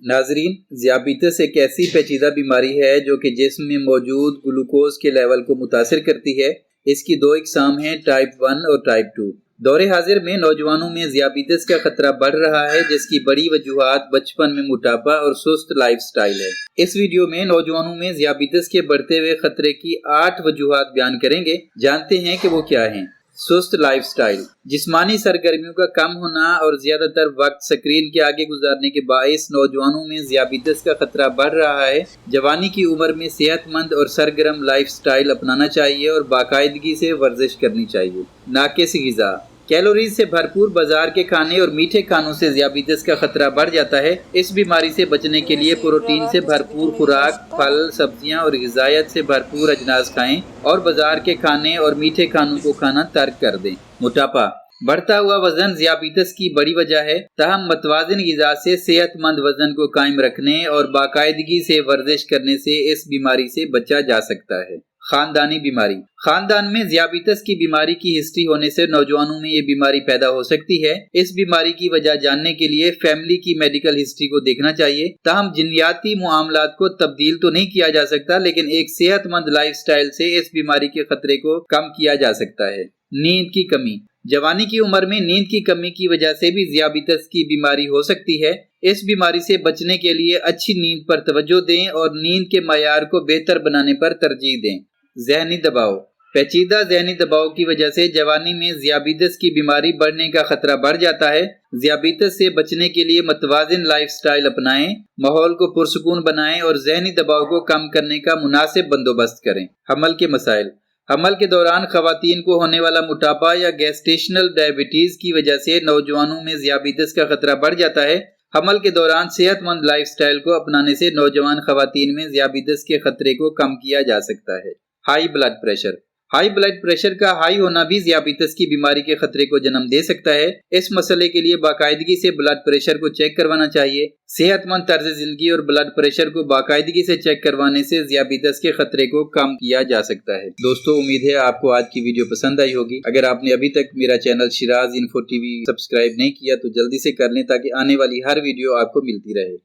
ناظرین، ذیابیطس ایک ایسی پیچیدہ بیماری ہے جو کہ جسم میں موجود گلوکوز کے لیول کو متاثر کرتی ہے۔ اس کی دو اقسام ہیں، ٹائپ 1 اور ٹائپ 2۔ دور حاضر میں نوجوانوں میں ذیابیطس کا خطرہ بڑھ رہا ہے، جس کی بڑی وجوہات بچپن میں موٹاپا اور سست لائف سٹائل ہے۔ اس ویڈیو میں نوجوانوں میں ذیابیطس کے بڑھتے ہوئے خطرے کی 8 وجوہات بیان کریں گے۔ جانتے ہیں کہ وہ کیا ہیں۔ سست لائف سٹائل، جسمانی سرگرمیوں کا کم ہونا اور زیادہ تر وقت سکرین کے آگے گزارنے کے باعث نوجوانوں میں ذیابیطس کا خطرہ بڑھ رہا ہے۔ جوانی کی عمر میں صحت مند اور سرگرم لائف سٹائل اپنانا چاہیے اور باقاعدگی سے ورزش کرنی چاہیے۔ ناقص غذا، کیلوریز سے بھرپور بازار کے کھانے اور میٹھے کھانوں سے ذیابیطس کا خطرہ بڑھ جاتا ہے۔ اس بیماری سے بچنے کے لیے پروٹین سے بھرپور خوراک، پھل، سبزیاں اور غذائیت سے بھرپور اجناس کھائیں اور بازار کے کھانے اور میٹھے کھانوں کو کھانا ترک کر دیں۔ موٹاپا، بڑھتا ہوا وزن ذیابیطس کی بڑی وجہ ہے، تاہم متوازن غذا سے صحت مند وزن کو قائم رکھنے اور باقاعدگی سے ورزش کرنے سے اس بیماری سے بچا جا سکتا ہے۔ خاندانی بیماری، خاندان میں ذیابیطس کی بیماری کی ہسٹری ہونے سے نوجوانوں میں یہ بیماری پیدا ہو سکتی ہے۔ اس بیماری کی وجہ جاننے کے لیے فیملی کی میڈیکل ہسٹری کو دیکھنا چاہیے۔ تاہم جنیاتی معاملات کو تبدیل تو نہیں کیا جا سکتا، لیکن ایک صحت مند لائف سٹائل سے اس بیماری کے خطرے کو کم کیا جا سکتا ہے۔ نیند کی کمی، جوانی کی عمر میں نیند کی کمی کی وجہ سے بھی ذیابیطس کی بیماری ہو سکتی ہے۔ اس بیماری سے بچنے کے لیے اچھی نیند پر توجہ دیں اور نیند کے معیار کو بہتر بنانے پر ترجیح دیں۔ ذہنی دباؤ، پیچیدہ ذہنی دباؤ کی وجہ سے جوانی میں ذیابیطس کی بیماری بڑھنے کا خطرہ بڑھ جاتا ہے۔ ذیابیطس سے بچنے کے لیے متوازن لائف سٹائل اپنائیں، ماحول کو پرسکون بنائیں اور ذہنی دباؤ کو کم کرنے کا مناسب بندوبست کریں۔ حمل کے مسائل، حمل کے دوران خواتین کو ہونے والا موٹاپا یا گیسٹیشنل ڈائبٹیز کی وجہ سے نوجوانوں میں ذیابیطس کا خطرہ بڑھ جاتا ہے۔ حمل کے دوران صحت مند لائف سٹائل کو اپنانے سے نوجوان خواتین میں ذیابیطس کے خطرے کو کم کیا جا سکتا ہے۔ High blood pressure, high blood pressure کا ہائی ہونا بھی ذیابیطس کی بیماری کے خطرے کو جنم دے سکتا ہے۔ اس مسئلے کے لیے باقاعدگی سے بلڈ پریشر کو چیک کروانا چاہیے۔ صحت مند طرز زندگی اور بلڈ پریشر کو باقاعدگی سے چیک کروانے سے ذیابیطس کے خطرے کو کم کیا جا سکتا ہے۔ دوستو، امید ہے آپ کو آج کی ویڈیو پسند آئی ہوگی۔ اگر آپ نے ابھی تک میرا channel Shiraz info T V subscribe نہیں کیا تو جلدی سے کر لیں تاکہ آنے والی ہر ویڈیو آپ کو ملتی رہے۔